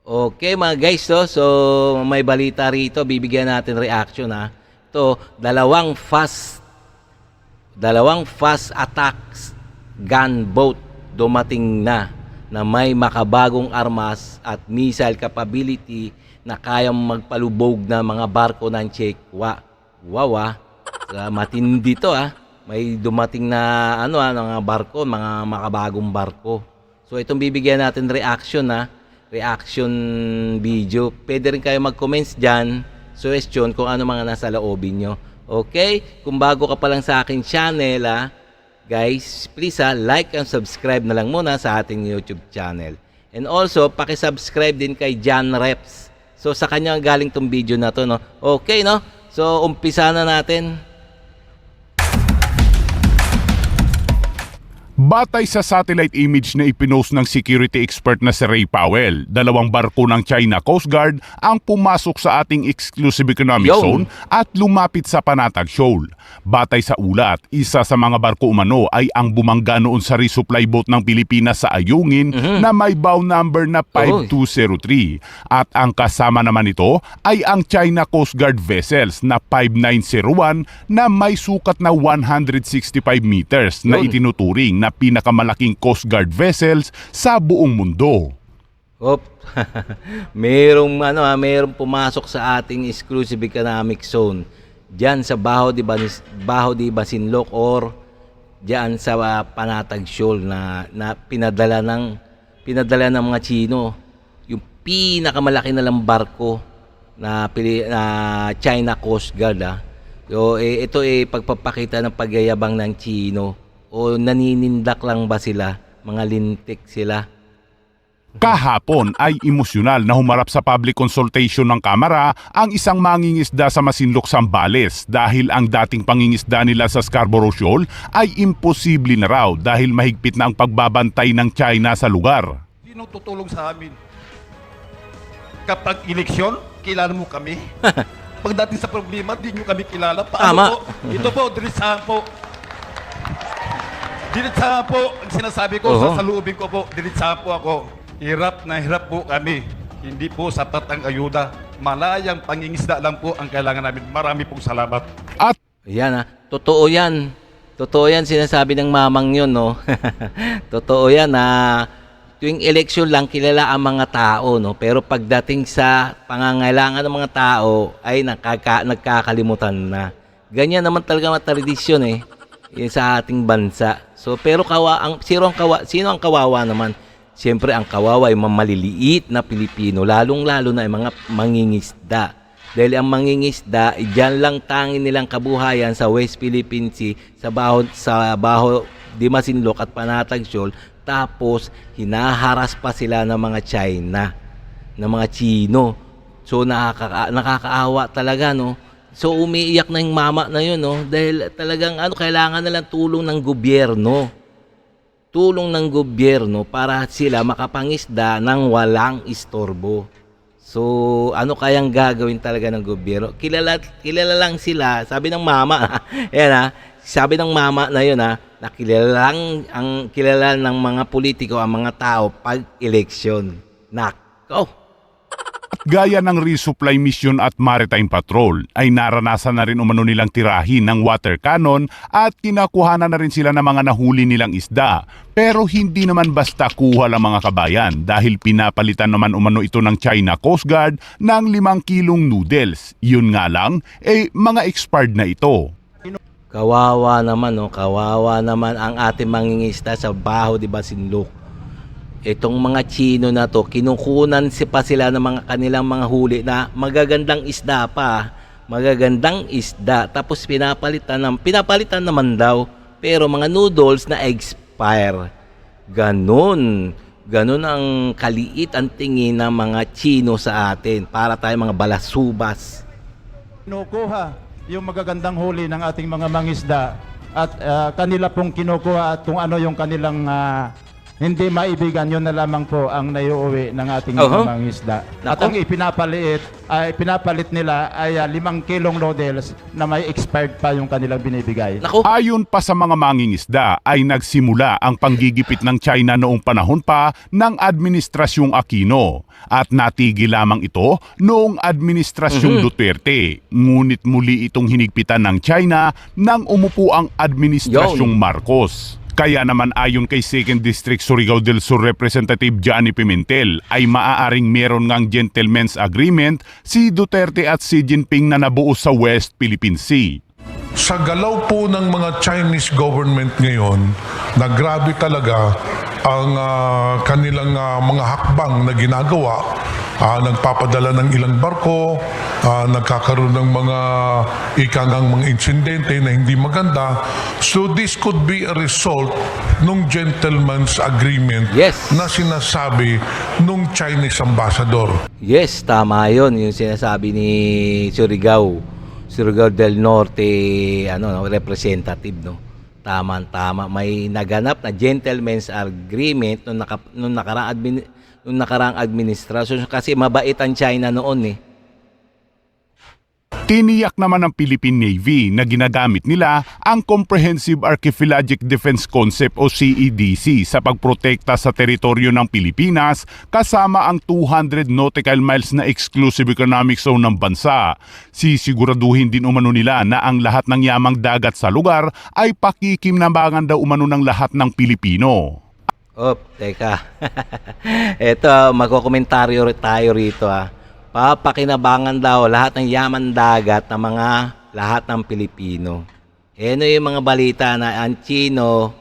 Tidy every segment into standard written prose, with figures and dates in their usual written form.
Okay mga guys, so may balita rito, bibigyan natin reaction ha. Ito, dalawang fast attacks gunboat dumating na may makabagong armas at missile capability na kayang magpalubog na mga barko ng Chekwa. Wow matindi to ha. May dumating na mga barko, mga makabagong barko. So itong bibigyan natin reaction ha. Reaction video. Pwede rin kayo mag-comments dyan, suggestion kung ano mga nasa loobin nyo. Okay? Kung bago ka pa lang sa aking channel, guys, please like and subscribe na lang muna sa ating YouTube channel. And also, paki-subscribe din kay John Reps. So, sa kanya galing tong video na to, no? Okay, no? So, umpisa na natin. Batay sa satellite image na ipinost ng security expert na si Ray Powell, dalawang barko ng China Coast Guard ang pumasok sa ating exclusive economic zone at lumapit sa Panatag Shoal. Batay sa ulat, isa sa mga barko umano ay ang bumangga noon sa resupply boat ng Pilipinas sa Ayungin na may bow number na 5203. At ang kasama naman ito ay ang China Coast Guard vessels na 5901 na may sukat na 165 meters na itinuturing na pinakamalaking Coast Guard vessels sa buong mundo. Merong pumasok sa ating exclusive economic zone diyan sa Baho de Masinloc or diyan sa Panatag Shoal na pinadala ng mga Chino yung pinakamalaki na lang barko na China Coast Guard. So ito pagpapakita ng pagyayabang ng Chino. O naninindak lang ba sila? Mga lintik sila? Kahapon ay emosyonal na humarap sa public consultation ng Kamara ang isang mangingisda sa Masinloc, Zambales dahil ang dating pangingisda nila sa Scarborough Shoal ay imposible na raw dahil mahigpit na ang pagbabantay ng China sa lugar. Sino tutulong sa amin? Kapag eleksyon, kilala mo kami. Pagdating sa problema, di nyo kami kilala. Paano po? Ito po, diretsahan po. Diretsahan po, ang sinasabi ko, sa saluubin ko po, diretsahan po ako. Hirap na hirap po kami. Hindi po sapat ang ayuda. Malayang pangingisda lang po ang kailangan namin. Marami pong salamat. At Yan totoo yan. Totoo yan sinasabi ng mamang yun, no? Totoo yan na tuwing eleksyon lang kilala ang mga tao, no? Pero pagdating sa pangangailangan ng mga tao ay nagkakalimutan na. Ganyan naman talaga mga tradisyon sa ating bansa. So pero sino ang kawawa naman? Siyempre ang kawawa ay maliliit na Pilipino, lalong-lalo na ay mga mangingisda. Dahil ang mangingisda, diyan lang tangin nilang kabuhayan sa West Philippine Sea, sa Baho de Masinloc at Panatag Shoal. Tapos hinaharas pa sila ng mga China, ng mga Chino. So nakakaawa talaga, no? So umiiyak na yung mama na yun, no? Dahil talagang kailangan na lang tulong ng gobyerno. Tulong ng gobyerno para sila makapangisda ng walang istorbo. So ano kayang gagawin talaga ng gobyerno? Kilala lang sila, sabi ng mama. Sabi ng mama na yun na kilala ng mga politiko ang mga tao pag eleksyon. Nako! gaya ng resupply mission at maritime patrol ay naranasan na rin umano nilang tirahin ng water cannon at kinakuhanan na rin sila ng mga nahuli nilang isda. Pero hindi naman basta kuha lang mga kabayan dahil pinapalitan naman umano ito ng China Coast Guard ng 5 kilong noodles. Yun nga lang, mga expired na ito. Kawawa naman, no? Kawawa naman ang ating mangingisda sa Baho de Masinloc. Itong mga Chino na to, kinukunan pa sila ng mga kanilang mga huli na magagandang isda pa. Magagandang isda. Tapos pinapalitan naman daw. Pero mga noodles na expire. Ganon ang kaliit ang tingin ng mga Chino sa atin. Para tayo mga balasubas. Kinukuha yung magagandang huli ng ating mga mangisda at kanila pong kinukuha at kung ano yung kanilang hindi maibigan, yun na lamang po ang naiuwi ng ating Oho. mga isda. At Nako. ang pinapalit nila ay 5 kilong noodles na may expired pa yung kanilang binibigay. Naku, Ayon pa sa mga mangingisda ay nagsimula ang panggigipit ng China noong panahon pa ng Administrasyong Aquino at natigil lamang ito noong Administrasyong Duterte. Ngunit muli itong hinigpitan ng China nang umupo ang Administrasyong Marcos. Kaya naman ayon kay 2nd District Surigao del Sur Representative Johnny Pimentel ay maaaring meron ngang gentleman's agreement si Duterte at Xi Jinping na nabuo sa West Philippine Sea. Sa galaw po ng mga Chinese government ngayon, na grabe talaga ang kanilang mga hakbang na ginagawa. Nagpapadala ng ilang barko, nagkakaroon ng mga ikangang mga insidente na hindi maganda. So this could be a result ng gentleman's agreement Yes. na sinasabi nung Chinese ambassador. yes, tama yun. Yung sinasabi ni Surigao del Norte, representative, no? Tama. May naganap na gentleman's agreement nung nakaraang administrasyon kasi mabait ang China noon eh. Tiniyak naman ng Philippine Navy na ginagamit nila ang Comprehensive Archipelagic Defense Concept o CEDC sa pagprotekta sa teritoryo ng Pilipinas kasama ang 200 nautical miles na exclusive economic zone ng bansa. Sisiguraduhin din umano nila na ang lahat ng yamang dagat sa lugar ay pakikinabangan daw umano ng lahat ng Pilipino. Teka. Eto, magkokomentaryo tayo rito Papakinabangan daw lahat ng yaman dagat ng mga lahat ng Pilipino. Yung mga balita na ang Chino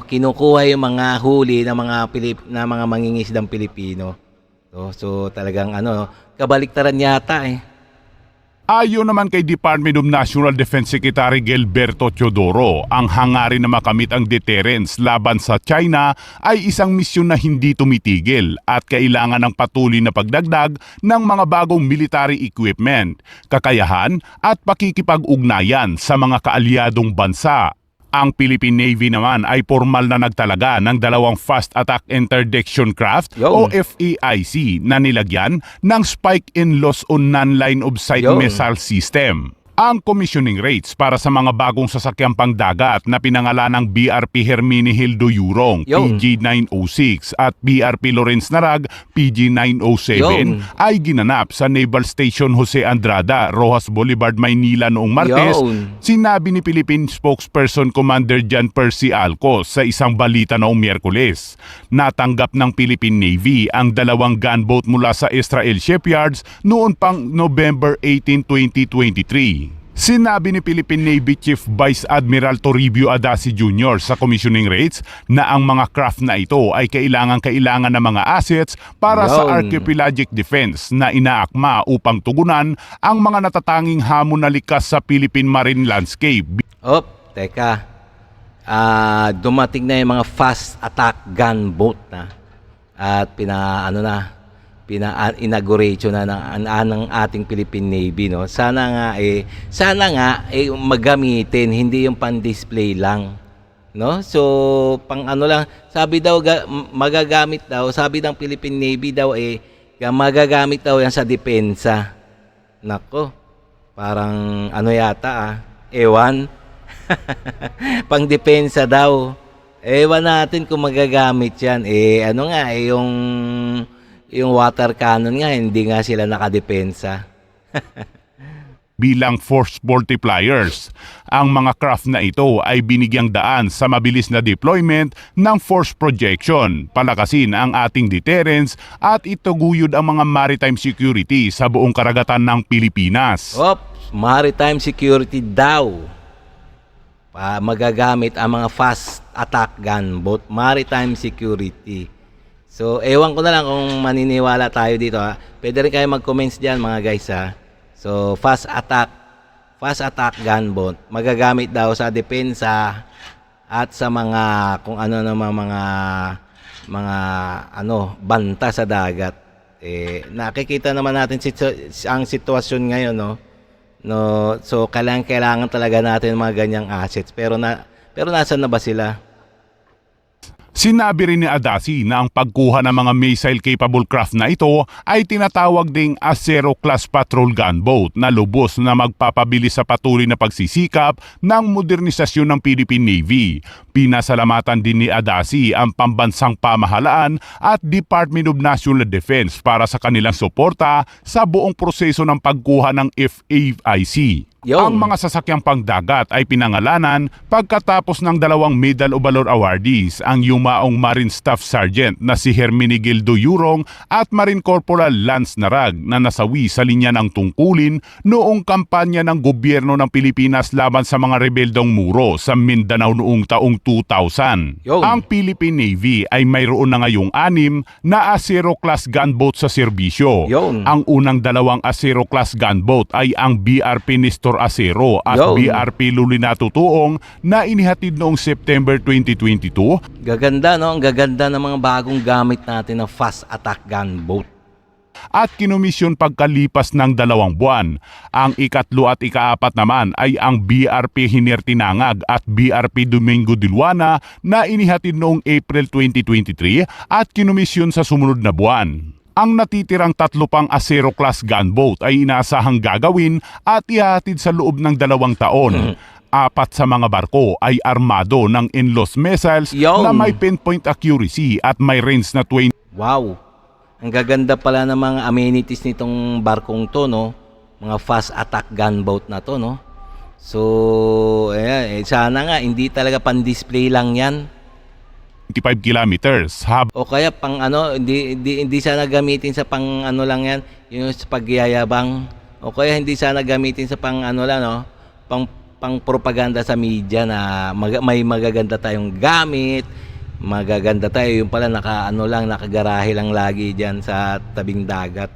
kinukuha yung mga huli ng mga mangingisdang Pilipino. So talagang kabaliktaran yata eh. Ayon naman kay Department of National Defense Secretary Gilberto Teodoro, ang hangarin na makamit ang deterrence laban sa China ay isang misyon na hindi tumitigil at kailangan ng patuloy na pagdagdag ng mga bagong military equipment, kakayahan at pakikipag-ugnayan sa mga kaalyadong bansa. Ang Philippine Navy naman ay formal na nagtalaga ng 2 Fast Attack Interdiction Craft o FAIC na nilagyan ng Spike and Loss on Non-Line of Sight Missile System. Ang commissioning rates para sa mga bagong sasakyang pangdagat na pinangalan ng BRP Herminihildo Yurong PG-906 at BRP Lawrence Narag PG-907 ay ginanap sa Naval Station Jose Andrada, Rojas Boulevard, Maynila noong Martes. Sinabi ni Philippine spokesperson Commander John Percy Alcos sa isang balita noong Miyerkules. Natanggap ng Philippine Navy ang 2 gunboat mula sa Israel Shipyards noon pang November 18, 2023. Sinabi ni Philippine Navy Chief Vice Admiral Toribio Adasi Jr. sa commissioning rates na ang mga craft na ito ay kailangan ng mga assets para sa archipelagic defense na inaakma upang tugunan ang mga natatanging hamon na likas sa Philippine marine landscape. Teka. Dumating na yung mga fast attack gunboat na at pina-inauguration na ng ating Philippine Navy, no. Sana nga magamitin, hindi yung pan-display lang, no. So lang, sabi daw magagamit daw, sabi ng Philippine Navy daw magagamit daw yan sa depensa. Nako. Parang yata ewan. Pang depensa daw. Ewan natin kung magagamit yan. Yung water cannon nga, hindi nga sila nakadepensa. Bilang force multipliers, ang mga craft na ito ay binigyang daan sa mabilis na deployment ng force projection, palakasin ang ating deterrence at itaguyod ang mga maritime security sa buong karagatan ng Pilipinas. Maritime security daw. Magagamit ang mga fast attack gunboat, maritime security. So, ewan ko na lang kung maniniwala tayo dito Pwede rin kayo mag-comments dyan mga guys So, fast attack gunboat, magagamit daw sa depensa at sa mga kung ano naman mga banta sa dagat. Nakikita naman natin ang sitwasyon ngayon, no. So, kailangan talaga natin mga ganyang assets. Pero nasaan na ba sila? Sinabi rin ni Adasi na ang pagkuha ng mga missile-capable craft na ito ay tinatawag ding Acero Class Patrol Gunboat na lubos na magpapabilis sa patuloy na pagsisikap ng modernisasyon ng Philippine Navy. Pinasalamatan din ni Adasi ang pambansang pamahalaan at Department of National Defense para sa kanilang suporta sa buong proseso ng pagkuha ng FAIC. Ang mga sasakyang pangdagat ay pinangalanan pagkatapos ng 2 Medal of Valor awardees, ang yumaong Marine Staff Sergeant na si Hermenegildo Yurong at Marine Corporal Lance Narag na nasawi sa linya ng tungkulin noong kampanya ng gobyerno ng Pilipinas laban sa mga rebeldong Muro sa Mindanao noong taong 2000. Ang Philippine Navy ay mayroon na ngayong 6 na Acero Class gunboat sa serbisyo. Ang unang 2 Acero Class gunboat ay ang BRP Nestor Acero at BRP Lulinato Tuong na inihatid noong September 2022. Gaganda, no? Ang gaganda ng mga bagong gamit natin na fast attack gunboat. At kinumisyon pagkalipas ng 2 buwan. Ang ikatlo at ikaapat naman ay ang BRP Hinertinangag at BRP Domingo Diluana na inihatid noong April 2023 at kinumisyon sa sumunod na buwan. Ang natitirang 3 pang Acero Class gunboat ay inaasahang gagawin at ihahatid sa loob ng 2 taon. 4 sa mga barko ay armado ng Enlos missiles na may pinpoint accuracy at may range na 20. Wow! Ang gaganda pala ng mga amenities nitong barkong to, no? Mga fast attack gunboat na to, no? So, ayan, sana nga hindi talaga pan-display lang 'yan. 25 kilometers. O kaya pang hindi sana gamitin sa pang lang 'yan, yung sa pagyayabang. O kaya hindi sana gamitin sa pang lang, no? Pang propaganda sa media na may magaganda tayong gamit, magaganda tayo, yung pala nakagarahe lang lagi diyan sa tabing dagat.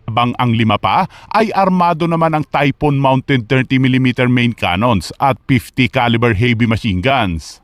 Habang ang 5 pa ay armado naman ng Typhoon Mountain 30mm main cannons at 50 caliber heavy machine guns.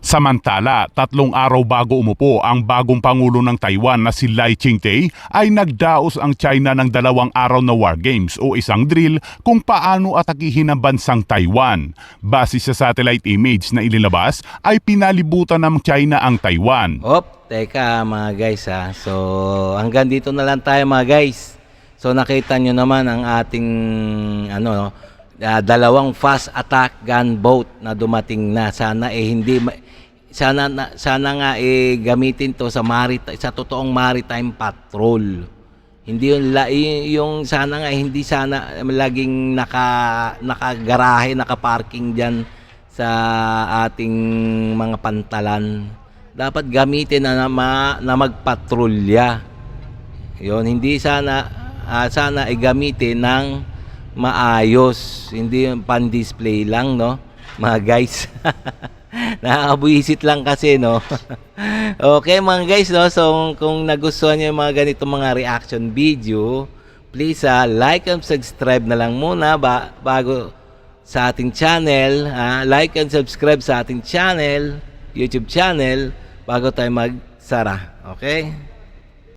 Samantala, 3 araw bago umupo ang bagong Pangulo ng Taiwan na si Lai Ching-te ay nagdaos ang China ng 2 araw na war games o isang drill kung paano atakihin ang bansang Taiwan. Base sa satellite image na ililabas ay pinalibutan ng China ang Taiwan. Teka mga guys ha. So hanggang dito na lang tayo mga guys. So nakita nyo naman ang ating 2 fast attack gunboat na dumating na. Sana nga gamitin to sa totoong maritime patrol. Hindi yung sana nga hindi sana laging nakagarahe, nakaparking diyan sa ating mga pantalan. Dapat gamitin na magpatrolya. Yon, hindi sana gamitin ng maayos, hindi yung pan-display lang, no, mga guys. Nakakabuisit lang kasi, no. Okay mga guys, no, so kung nagustuhan niyo yung mga ganitong mga reaction video, please like and subscribe na lang muna bago sa ating channel. Like and subscribe sa ating channel, YouTube channel, bago tayo magsara. Okay?